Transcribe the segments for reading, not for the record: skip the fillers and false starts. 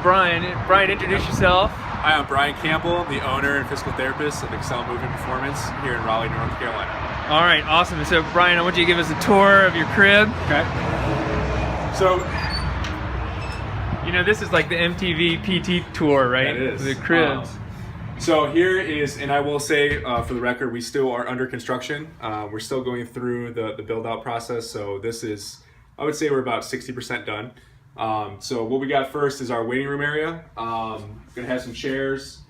Brian. Brian, introduce yourself. Hi, I'm Brian Campbell, the owner and physical therapist of Excel Movement Performance here in Raleigh, North Carolina. All right, awesome. So, Brian, I want you to give us a tour of your crib. Okay. So, you know, this is like the MTV PT tour, right? It is. The cribs. So here is, and I will say for the record, we still are under construction. We're still going through the build-out process. So this is, I would say we're about 60% done. So what we got first is our waiting room area. Gonna have some chairs.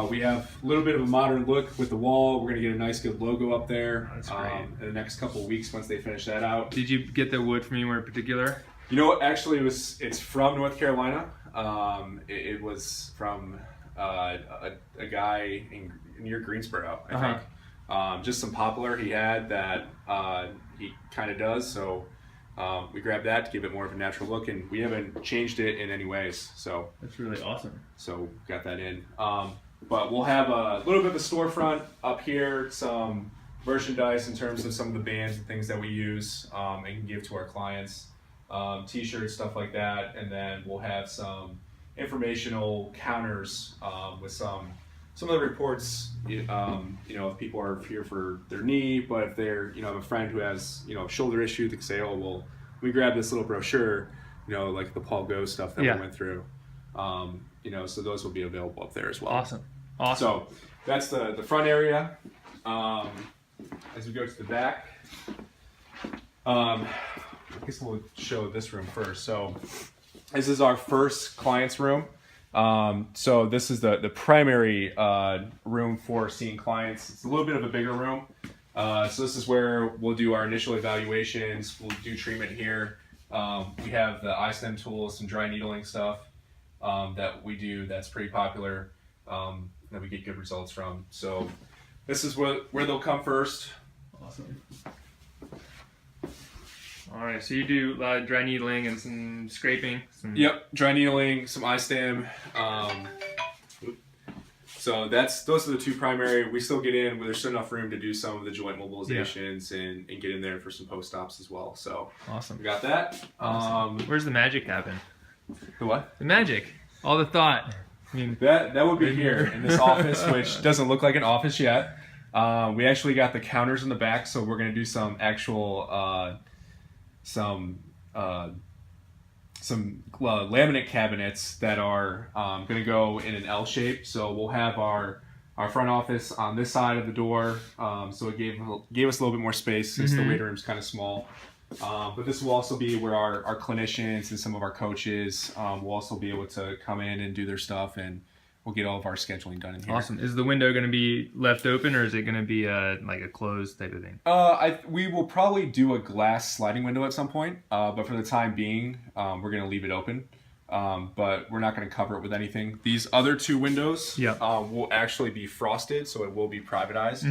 We have a little bit of a modern look with the wall. We're gonna get a nice good logo up there. That's great. In the next couple of weeks once they finish that out. Did you get the wood from anywhere in particular? You know what, actually it's from North Carolina. It was from a guy near Greensboro, I think. Just some poplar he had that he kind of does, so we grabbed that to give it more of a natural look, and we haven't changed it in any ways. So that's really awesome. So got that in. But we'll have a little bit of a storefront up here, some merchandise in terms of some of the bands and things that we use and can give to our clients, t-shirts, stuff like that, and then we'll have some informational counters with some of the reports, you know, if people are here for their knee, but if they're, you know, have a friend who has, you know, a shoulder issue, they can say, oh, well, we grabbed this little brochure, you know, like the Paul Go stuff that we went through, you know, so those will be available up there as well. Awesome. So that's the front area. As we go to the back, I guess we'll show this room first. So this is our first client's room. So this is the primary room for seeing clients. It's a little bit of a bigger room. So this is where we'll do our initial evaluations. We'll do treatment here. We have the iStem tools, some dry needling stuff that we do that's pretty popular, that we get good results from. So this is where they'll come first. Awesome. All right, so you do a lot of dry needling and some scraping. Yep, dry needling, some iStem. So those are the two primary. We still get in, but there's still enough room to do some of the joint mobilizations and get in there for some post-ops as well. So awesome. We got that. Awesome. Where's the magic happen? The what? The magic. All the thought. I mean, that would be here in this office, which doesn't look like an office yet. We actually got the counters in the back, so we're going to do some actual some laminate cabinets that are going to go in an L shape. So we'll have our front office on this side of the door. So it gave us a little bit more space since the waiting room's kind of small. But this will also be where our clinicians and some of our coaches will also be able to come in and do their stuff, and we'll get all of our scheduling done in here. Awesome. Is the window going to be left open, or is it going to be like a closed type of thing? We will probably do a glass sliding window at some point, but for the time being, we're going to leave it open. But we're not going to cover it with anything. These other two windows will actually be frosted, so it will be privatized.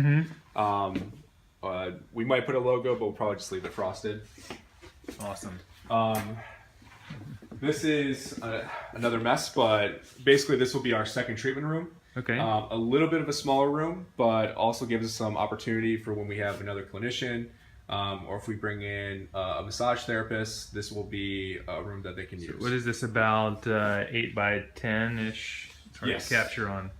We might put a logo, but we'll probably just leave it frosted. Awesome. This is another mess, but basically this will be our second treatment room. Okay. A little bit of a smaller room, but also gives us some opportunity for when we have another clinician, or if we bring in a massage therapist, this will be a room that they can use. What is this, about 8 by 10-ish? It's hard to capture on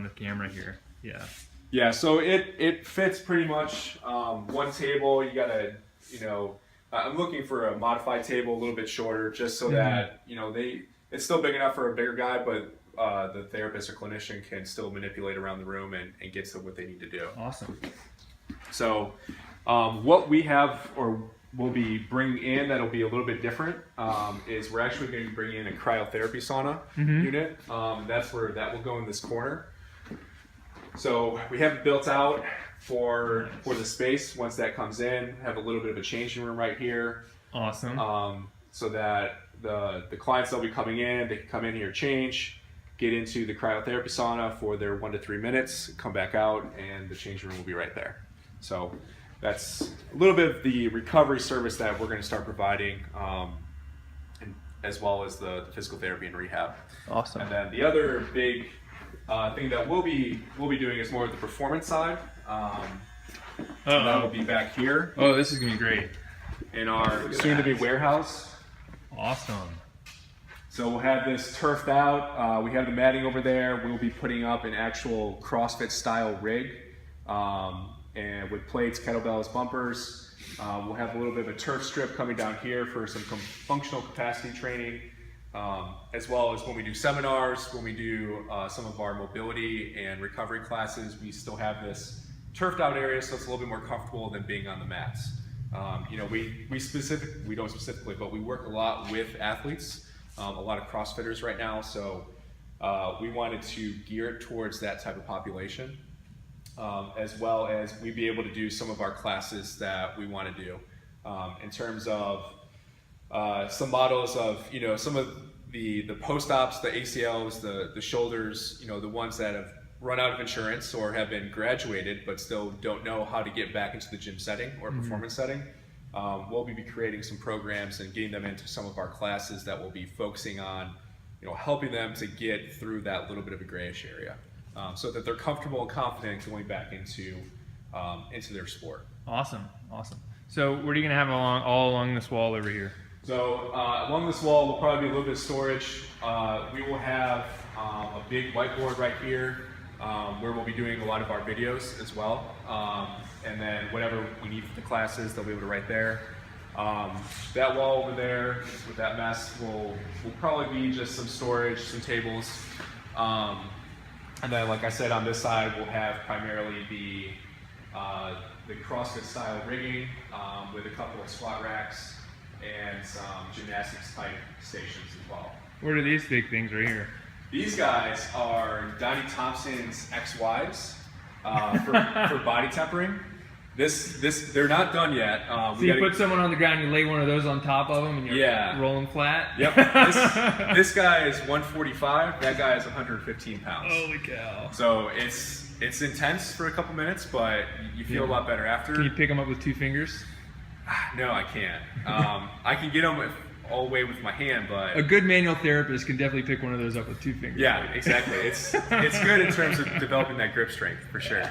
the camera here. Yeah. Yeah, so it fits pretty much one table. You gotta, you know, I'm looking for a modified table a little bit shorter, just so that, you know, it's still big enough for a bigger guy, but the therapist or clinician can still manipulate around the room and get to what they need to do. Awesome. So what we have or will be bringing in that'll be a little bit different is we're actually going to bring in a cryotherapy sauna unit. That's where that will go in this corner. So we have it built out for the space. Once that comes in, have a little bit of a changing room right here. Awesome. So that the clients that'll be coming in, they can come in here, change, get into the cryotherapy sauna for their 1 to 3 minutes, come back out, and the changing room will be right there. So that's a little bit of the recovery service that we're going to start providing, as well as the physical therapy and rehab. Awesome. And then the other big thing that we'll be doing is more of the performance side. That will be back here. Oh, this is gonna be great. In our soon-to-be warehouse. Awesome. So we'll have this turfed out. We have the matting over there. We'll be putting up an actual CrossFit style rig, and with plates, kettlebells, bumpers. We'll have a little bit of a turf strip coming down here for some functional capacity training, as well as when we do seminars, when we do some of our mobility and recovery classes, we still have this turfed out area, so it's a little bit more comfortable than being on the mats. You know, we don't specifically, but we work a lot with athletes, a lot of CrossFitters right now, so we wanted to gear it towards that type of population. As well as we'd be able to do some of our classes that we want to do in terms of some models of, you know, some of the post-ops, the ACLs, the shoulders, you know, the ones that have run out of insurance or have been graduated but still don't know how to get back into the gym setting or performance setting. We'll be creating some programs and getting them into some of our classes that will be focusing on, you know, helping them to get through that little bit of a grayish area. So that they're comfortable and confident going back into their sport. Awesome, awesome. So what are you going to have all along this wall over here? So along this wall will probably be a little bit of storage. We will have a big whiteboard right here where we'll be doing a lot of our videos as well. And then whatever we need for the classes, they'll be able to write there. That wall over there with that mess will probably be just some storage, some tables. And then, like I said, on this side, we'll have primarily the CrossFit style rigging with a couple of squat racks and some gymnastics type stations as well. What are these big things right here? These guys are Donnie Thompson's ex-wives for body tempering. They're not done yet. So you put someone on the ground, you lay one of those on top of them, and you're rolling flat? Yep. This guy is 145. That guy is 115 pounds. Holy cow. So it's intense for a couple minutes, but you feel a lot better after. Can you pick them up with 2 fingers? No, I can't. I can get them all the way with my hand, but... A good manual therapist can definitely pick one of those up with 2 fingers. Yeah, exactly. It's good in terms of developing that grip strength, for sure.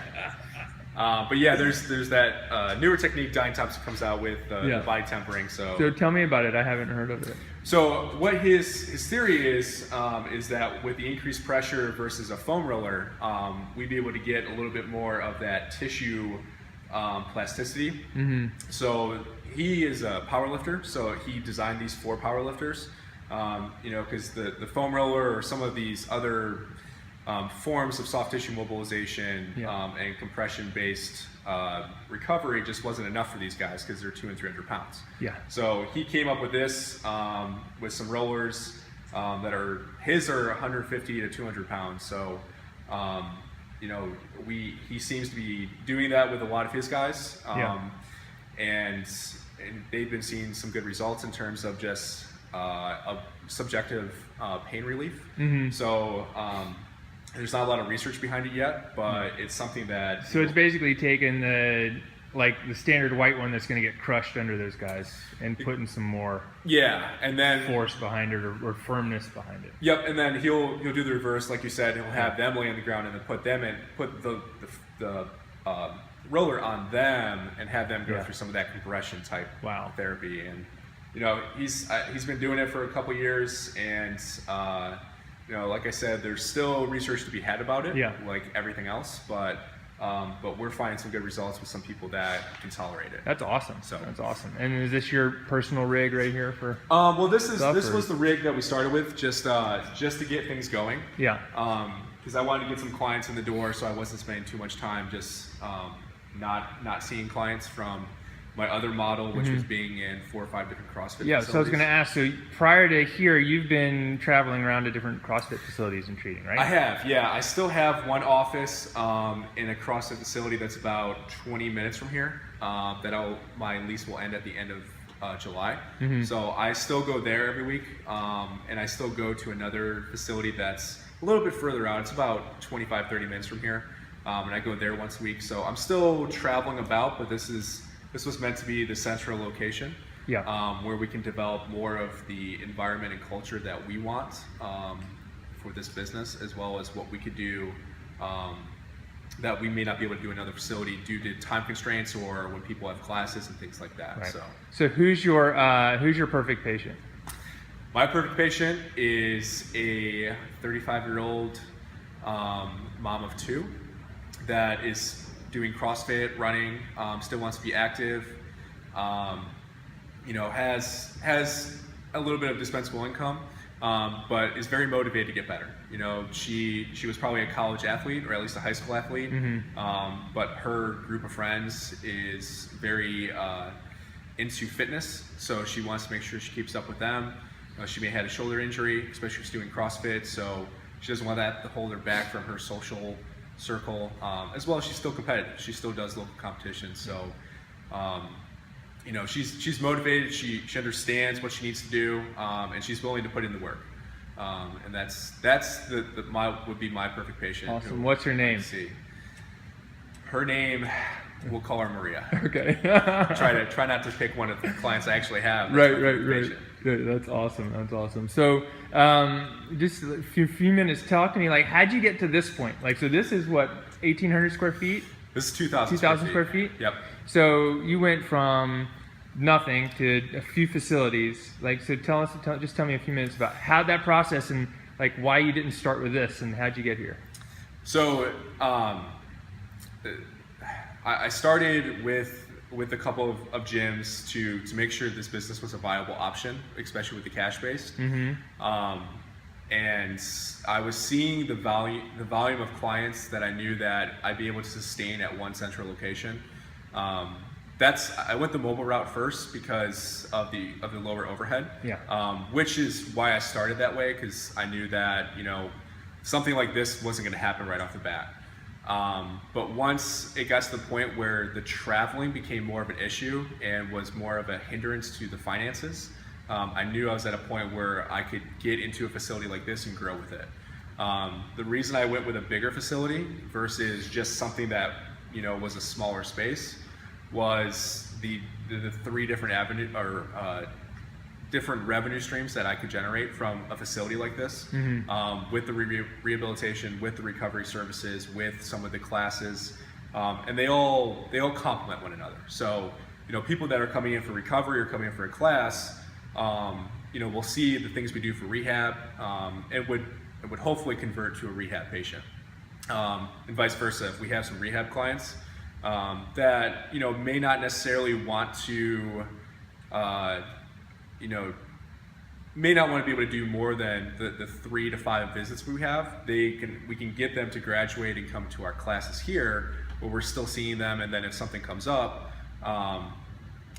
But yeah, there's that newer technique Donnie Thompson comes out with, the body tempering. So tell me about it. I haven't heard of it. So what his theory is that with the increased pressure versus a foam roller, we'd be able to get a little bit more of that tissue plasticity. Mm-hmm. So he is a power lifter, so he designed these for power lifters. You know, because the foam roller or some of these other forms of soft tissue mobilization and compression-based recovery just wasn't enough for these guys because they're 200 and 300 pounds. Yeah. So he came up with this with some rollers that are 150 to 200 pounds. So you know, he seems to be doing that with a lot of his guys, and they've been seeing some good results in terms of just a subjective pain relief. Mm-hmm. So. There's not a lot of research behind it yet, but it's something that... So it's basically taking the standard white one that's going to get crushed under those guys and putting some more and then force behind it or firmness behind it. Yep, and then he'll do the reverse, like you said. He'll have them lay on the ground and then put the roller on them and have them go through some of that compression type therapy. And you know, he's been doing it for a couple years, and you know, like I said, there's still research to be had about it, like everything else, but we're finding some good results with some people that can tolerate it. That's awesome. So that's awesome. And is this your personal rig right here for? Well, this was the rig that we started with, just to get things going. Yeah. Because I wanted to get some clients in the door, so I wasn't spending too much time just not seeing clients from my other model, which was being in 4 or 5 different CrossFit facilities. So I was going to ask, so prior to here, you've been traveling around to different CrossFit facilities and treating, right? I have, yeah. I still have one office in a CrossFit facility that's about 20 minutes from here. My lease will end at the end of July. Mm-hmm. So I still go there every week, and I still go to another facility that's a little bit further out. It's about 25, 30 minutes from here, and I go there once a week. So I'm still traveling about, but this was meant to be the central location, where we can develop more of the environment and culture that we want for this business, as well as what we could do that we may not be able to do in another facility due to time constraints or when people have classes and things like that. Right. So who's your perfect patient? My perfect patient is a 35-year-old mom of 2 that is doing CrossFit, running, still wants to be active, has a little bit of dispensable income, but is very motivated to get better. She was probably a college athlete, or at least a high school athlete, but her group of friends is very into fitness, so she wants to make sure she keeps up with them. She may have had a shoulder injury, especially if she's doing CrossFit, so she doesn't want that to hold her back from her social circle, as well as she's still competitive. She still does local competitions, so she's motivated. She understands what she needs to do, and she's willing to put in the work. And that's would be my perfect patient. Awesome. What's her name? Her name, we'll call her Maria. Okay. try not to pick one of the clients I actually have. Right. That's awesome. So, just a few minutes. Talk to me. Like, how'd you get to this point? Like, so this is what, 1,800 square feet? This is 2,000 square feet. Yep. So you went from nothing to a few facilities. Like, so just tell me a few minutes about how that process, and like why you didn't start with this, and how'd you get here? So, I started with a couple of gyms to make sure this business was a viable option, especially with the cash-based. And I was seeing the volume of clients that I knew that I'd be able to sustain at one central location. I went the mobile route first because of the lower overhead. Which is why I started that way, because I knew that something like this wasn't going to happen right off the bat. But once it got to the point where the traveling became more of an issue and was more of a hindrance to the finances, I knew I was at a point where I could get into a facility like this and grow with it. The reason I went with a bigger facility versus just something that was a smaller space was the 3 different different revenue streams that I could generate from a facility like this, with the rehabilitation, with the recovery services, with some of the classes, and they all complement one another. So people that are coming in for recovery or coming in for a class, will see the things we do for rehab, and would hopefully convert to a rehab patient, and vice versa. If we have some rehab clients that may not necessarily want to may not want to be able to do more than the 3 to 5 visits we have, we can get them to graduate and come to our classes here, where we're still seeing them, and then if something comes up,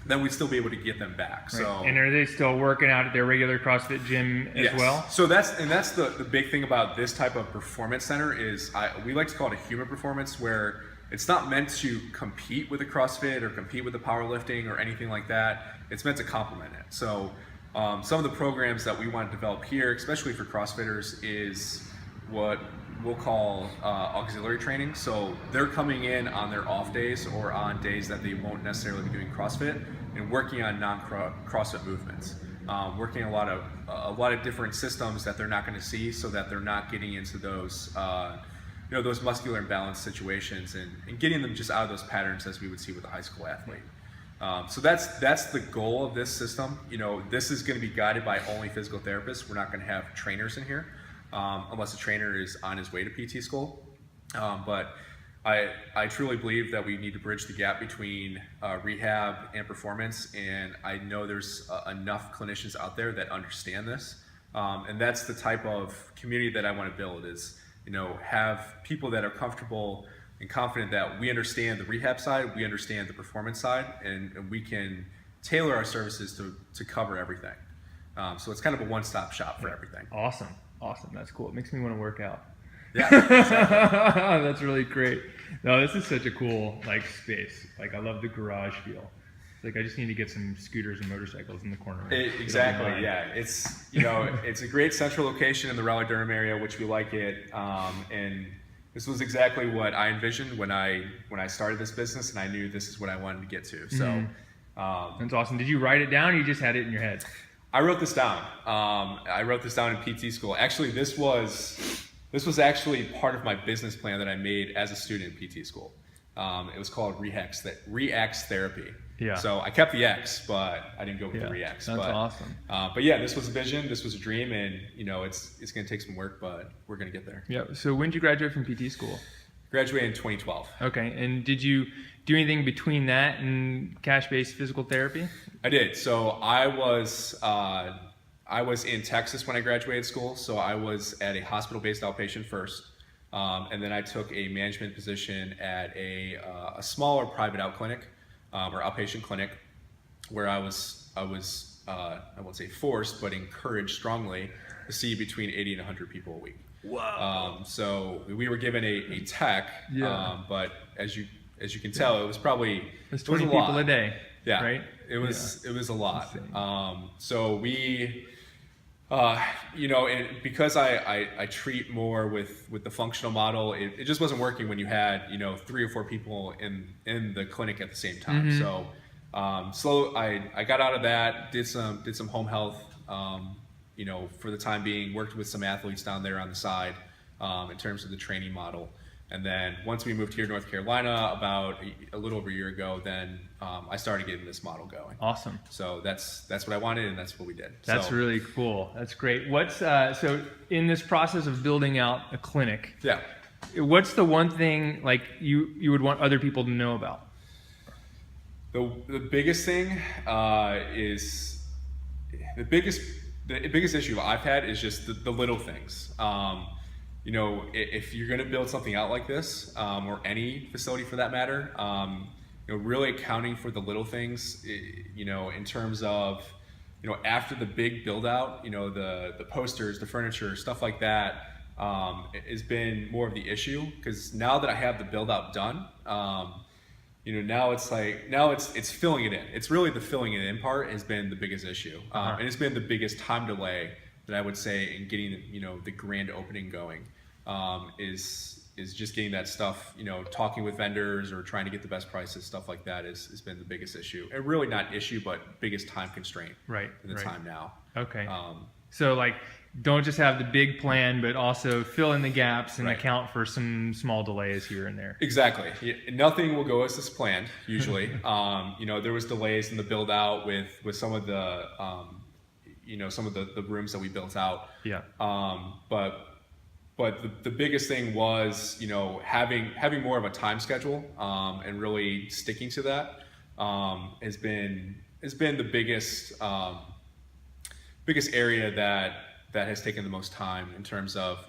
then we'd still be able to get them back. Right. So, and are they still working out at their regular CrossFit gym as well? So that's the big thing about this type of performance center is we like to call it a human performance, where it's not meant to compete with the CrossFit or compete with the powerlifting or anything like that. It's meant to complement it. So some of the programs that we want to develop here, especially for CrossFitters, is what we'll call auxiliary training. So they're coming in on their off days or on days that they won't necessarily be doing CrossFit, and working on non-CrossFit movements, working a lot of different systems that they're not going to see, so that they're not getting into those those muscular imbalance situations, and getting them just out of those patterns as we would see with a high school athlete. So that's the goal of this system. This is going to be guided by only physical therapists. We're not going to have trainers in here, unless the trainer is on his way to PT school. But I truly believe that we need to bridge the gap between rehab and performance, and I know there's enough clinicians out there that understand this, and that's the type of community that I want to build. Is have people that are comfortable and confident that we understand the rehab side, we understand the performance side, and we can tailor our services to cover everything. So it's kind of a one-stop shop for everything. Awesome. That's cool. It makes me want to work out. Yeah, exactly. That's really great. No, this is such a cool space. I love the garage feel. I just need to get some scooters and motorcycles in the corner. Exactly. Yeah. It's it's a great central location in the Raleigh-Durham area, which we like it. And this was exactly what I envisioned when I started this business, and I knew this is what I wanted to get to. So that's awesome. Did you write it down, or you just had it in your head? I wrote this down. I wrote this down in PT school. Actually, this was actually part of my business plan that I made as a student in PT school. It was called Reax Therapy. Yeah. So I kept the X, but I didn't go with the Re-X. That's awesome. But yeah, this was a vision. This was a dream, and it's going to take some work, but we're going to get there. Yeah. So when did you graduate from PT school? Graduated in 2012. Okay. And did you do anything between that and cash-based physical therapy? I did. So I was in Texas when I graduated school. So I was at a hospital-based outpatient first. And then I took a management position at a smaller private out clinic or outpatient clinic, where I won't say forced, but encouraged strongly to see between 80 and 100 people a week. Wow. So we were given a tech, but as you can tell, it was probably 20 people a day. Yeah, right. It was a lot. So we. And because I treat more with the functional model, it just wasn't working when you had 3 or 4 people in the clinic at the same time. So I got out of that, did some home health, for the time being, worked with some athletes down there on the side in terms of the training model. And then once we moved here to North Carolina about a little over a year ago, then I started getting this model going. Awesome. So that's what I wanted, and that's what we did. That's really cool. That's great. What's so in this process of building out a clinic? Yeah. What's the one thing like you would want other people to know about? The biggest thing is the biggest issue I've had is just the little things. If you're going to build something out like this, or any facility for that matter, really accounting for the little things, in terms of, after the big build out, the posters, the furniture, stuff like that, has been more of the issue, because now that I have the build out done, now it's filling it in. It's really the filling it in part has been the biggest issue. And it's been the biggest time delay that I would say in getting, the grand opening going, is just getting that stuff, talking with vendors or trying to get the best prices, stuff like that has been the biggest issue. And really not issue, but biggest time constraint in the time now. Okay. So like, don't just have the big plan, but also fill in the gaps and account for some small delays here and there. Exactly. Nothing will go as is planned, usually. There was delays in the build out with some of the, some of the rooms that we built out. Yeah. But the biggest thing was, having more of a time schedule, and really sticking to that, has been the biggest area that has taken the most time in terms of,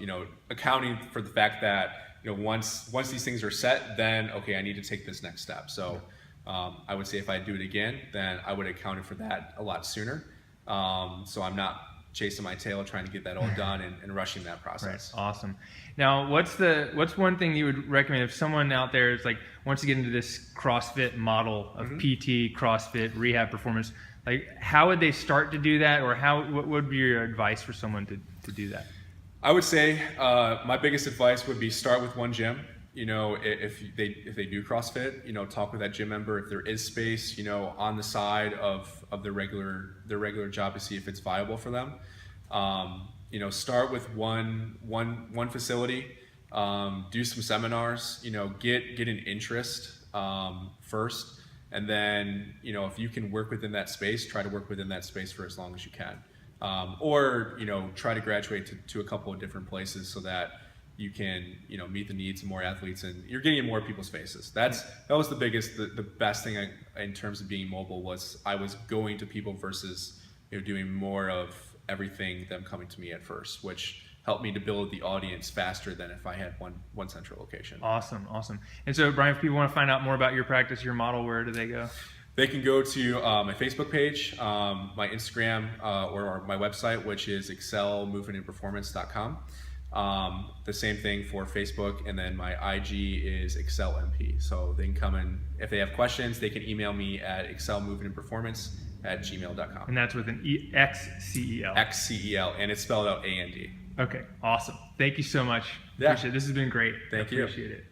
accounting for the fact that, once these things are set, then, okay, I need to take this next step. So, I would say if I do it again, then I would have accounted for that a lot sooner. So I'm not chasing my tail trying to get that all done and rushing that process. Right. Awesome. Now, what's one thing you would recommend if someone out there is like wants to get into this CrossFit model of PT, CrossFit, rehab performance? Like, how would they start to do that, or what would be your advice for someone to do that? I would say my biggest advice would be start with one gym. If they do CrossFit, talk with that gym member if there is space, on the side of their regular job to see if it's viable for them. Start with one facility, do some seminars, get an interest first, and then if you can work within that space, try to work within that space for as long as you can, or try to graduate to a couple of different places so that you can meet the needs of more athletes, and you're getting in more people's faces. That was the best thing in terms of being mobile, was I was going to people versus doing more of everything, them coming to me at first, which helped me to build the audience faster than if I had one central location. Awesome. And so, Brian, if people want to find out more about your practice, your model, where do they go? They can go to my Facebook page, my Instagram, or my website, which is excelmovementandperformance.com. The same thing for Facebook, and then my IG is excelmp. So they can come in, if they have questions, they can email me at excelmovementandperformance@gmail.com. And that's with an XCEL. XCEL, and it's spelled out AND. Okay, awesome. Thank you so much. Appreciate it. This has been great. Thank you. Appreciate it.